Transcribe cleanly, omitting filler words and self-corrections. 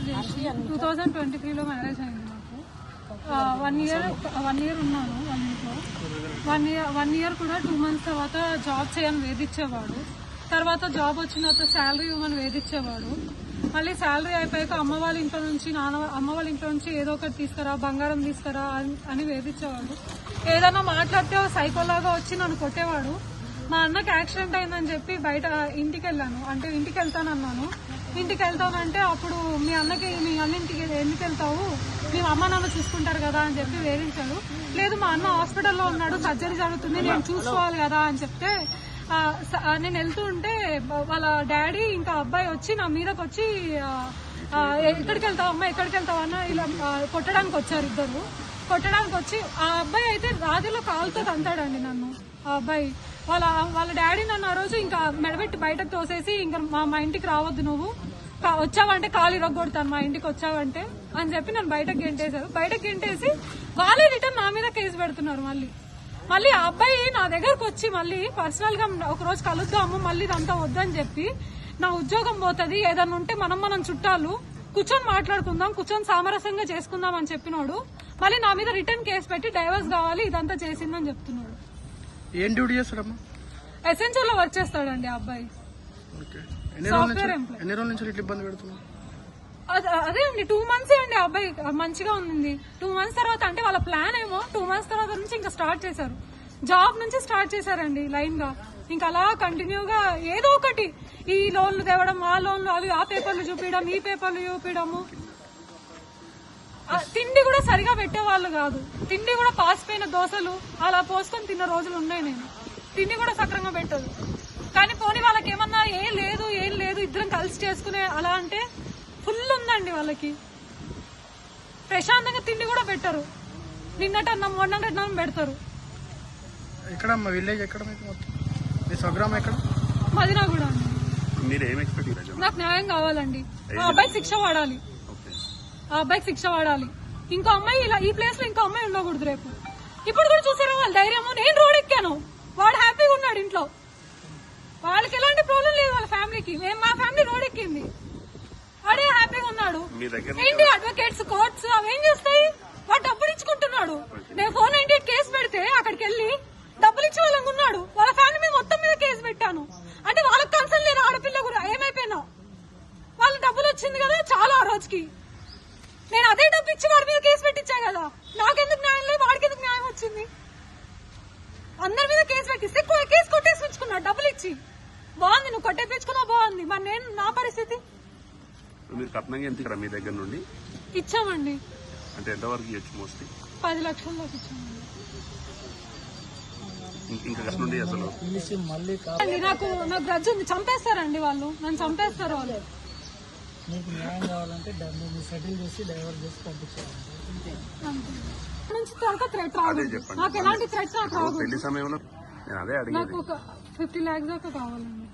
Marriage చేసి 2023లో marriage అయింది నాకు. 1 ఇయర్ ఉన్నాను వాళ్ళ ఇంట్లో. 1 ఇయర్ కూడా 2 months తర్వాత జాబ్ చేయని వేధించేవాడు. తర్వాత జాబ్ వచ్చిన తర్వాత శాలరీ ఇవ్వమని వేధించేవాడు. మళ్ళీ శాలరీ అయిపోయాక అమ్మ వాళ్ళ ఇంట్లో నుంచి ఏదో ఒకటి తీసుకురా, బంగారం తీసుకురా అని వేధించేవాడు. ఏదైనా మాట్లాడితే సైకోలాగా వచ్చి నన్ను కొట్టేవాడు. మా అన్నకి యాక్సిడెంట్ అయిందని చెప్పి బయట ఇంటికి వెళ్ళాను. అంటే ఇంటికి వెళ్తానన్నాను. ఇంటికి వెళ్తానంటే అప్పుడు మీ అన్న ఇంటికి ఎందుకు వెళ్తావు, మీ అమ్మ నాన్న చూసుకుంటారు కదా అని చెప్పి వేధించాడు. లేదు మా అన్న హాస్పిటల్లో ఉన్నాడు, సర్జరీ జరుగుతుంది, నేను చూసుకోవాలి కదా అని చెప్తే నేను వెళ్తూ ఉంటే వాళ్ళ డాడీ ఇంకా అబ్బాయి వచ్చి నా మీదకి వచ్చి ఎక్కడికి వెళ్తావు అమ్మ, ఎక్కడికి వెళ్తావు అన్న ఇలా కొట్టడానికి వచ్చారు. ఇద్దరు కొట్టడానికి వచ్చి ఆ అబ్బాయి అయితే రాజులో కాలుతో తంతాడండి నన్ను. ఆ అబ్బాయి వాళ్ళ డాడీ నన్ను ఆ రోజు ఇంకా మెడబెట్టి బయటకు తోసేసి ఇంకా మా ఇంటికి రావద్దు, నువ్వు వచ్చావంటే కాలు ఇరగొడతాను మా ఇంటికి వచ్చావంటే అని చెప్పి నన్ను బయటకు గెంటేశారు. బయటకు గెంటేసి వాళ్ళే రిటర్న్ నా మీద కేసు పెడుతున్నారు. మళ్ళీ ఆ అబ్బాయి నా దగ్గరకు వచ్చి మళ్ళీ పర్సనల్ గా ఒక రోజు కలుద్దాము, మళ్ళీ ఇదంతా వద్దని చెప్పి నా ఉద్యోగం పోతుంది, ఏదన్నా ఉంటే మనం చుట్టాలు కూర్చొని మాట్లాడుకుందాం, కూర్చొని సామరస్యంగా చేసుకుందాం అని చెప్పినోడు మళ్ళీ నా మీద రిటర్న్ కేసు పెట్టి డైవర్స్ కావాలి ఇదంతా చేసిందని చెప్తున్నాడు. ఏం డ్యూటీ చేస్తాడమ్మా? ఎసెన్షియల్ లో వర్క్ చేస్తాడండి ఆ అబ్బాయి. Software employee. ఎన్ని రోజుల నుంచి ఇబ్బంది పెడుతున్నాడు? అదే అండి 2 months అండి. ఆ అబ్బాయి మంచిగా ఉంది. 2 months తర్వాత అంటే వాళ్ళ ప్లాన్ ఏమో 2 months తర్వాత నుంచి ఇంకా స్టార్ట్ చేశారు. జాబ్ నుంచి స్టార్ట్ చేశారండి లైన్ గా. ఇంకా అలా కంటిన్యూగా ఏదో ఒకటి ఈ లోన్లు తేవడం, ఆ లోన్లు అవి, ఆ పేపర్లు చూపించడం, ఈ పేపర్లు చూపించడము. తిండి కూడా సరిగా పెట్టేవాళ్ళు కాదు. తిండి కూడా పాసిపోయిన దోశలు అలా పోసుకొని తిన్న రోజులు ఉన్నాయి. నేను తిండి కూడా సక్రంగా పెట్టదు. కానీ పోనీ వాళ్ళకి ఏమన్నా ఏం లేదు ఇద్దరం కలిసి చేసుకునే అలా అంటే ఫుల్ ఉందండి వాళ్ళకి. ప్రశాంతంగా తిండి కూడా పెట్టరు. నిన్నటన్నం మొన్నటన్నం పెడతారు. ఎక్కడ విలేజ్ ఎక్కడ మీకు మొత్తం? మీ స్వగ్రామం ఎక్కడ? మదినాగూడ అండి. నాకు న్యాయం కావాలండి. ఆ అబ్బాయికి శిక్ష పడాలి. ఇంకో అమ్మాయి ఇలా ఈ ప్లేస్ లో ఇంకో అమ్మాయి ఉండకూడదు రేపు. ఇప్పుడు కూడా చూసారా వాళ్ళ ధైర్యము. నేను రోడ్ ఎక్కాను, వాడు హ్యాపీగా ఉన్నాడు ఇంట్లో. వాళ్ళకి ఎలాంటి ప్రాబ్లం లేదు వాళ్ళ ఫ్యామిలీకి. మా ఫ్యామిలీ రోడ్ ఎక్కింది, వాడే హ్యాపీగా ఉన్నాడు. ఏంటి అడ్వకేట్స్, కోర్ట్స్ అవేం చేస్తాయి? వాడు డబ్బులు ఇచ్చుకుంటున్నాడు. నేను 498 కేసు పెడితే అక్కడికి వెళ్లి డబ్బులు ఇచ్చి వాళ్ళకి ఉన్నాడు. వాళ్ళ ఫ్యామిలీ మీద మొత్తం మీద కేసు పెట్టాను. అంటే వాళ్ళకి కన్సర్న్ లేదు. ఆడపిల్ల కూడా ఏమైపోయినా వాళ్ళ డబ్బులు వచ్చింది కదా చాలా ఆ రోజుకి. నేను అదే డబ్బు ఇచ్చి వాడి మీద కేసు పెట్టించా కదా. నాకెందుకు న్యాయం లేదు, వాడికి ఎందుకు న్యాయం వచ్చింది? అందరి మీద కేసు పెట్టిస్తే కేసు కొట్టేసుకున్నాడు డబ్బులు ఇచ్చి. బాగుంది, నువ్వు కొట్టేపించుకున్నావు బాగుంది. మరి నేను నా పరిస్థితి మీ దగ్గర నుండి ఇచ్చామండి. అంటే ఎంతవరకు ఇవ్వచ్చు? మోస్ట్లీ 10 లక్షల్లోకి ఇచ్చామండి. నాకు గ్రడ్జ్ ఉంది. చంపేస్తారండి వాళ్ళు, నన్ను చంపేస్తారు వాళ్ళు. మీకు న్యాయం కావాలంటే సెటిల్ చేసి డైవర్ట్ చేసి పంపించాలి. నుంచి త్వరగా థ్రెట్ రాదు. నాకు ఎలాంటి థ్రెట్స్ నాకు రాదు. సమయంలో నాకు ఒక 50 lakhs దాకా కావాలండి.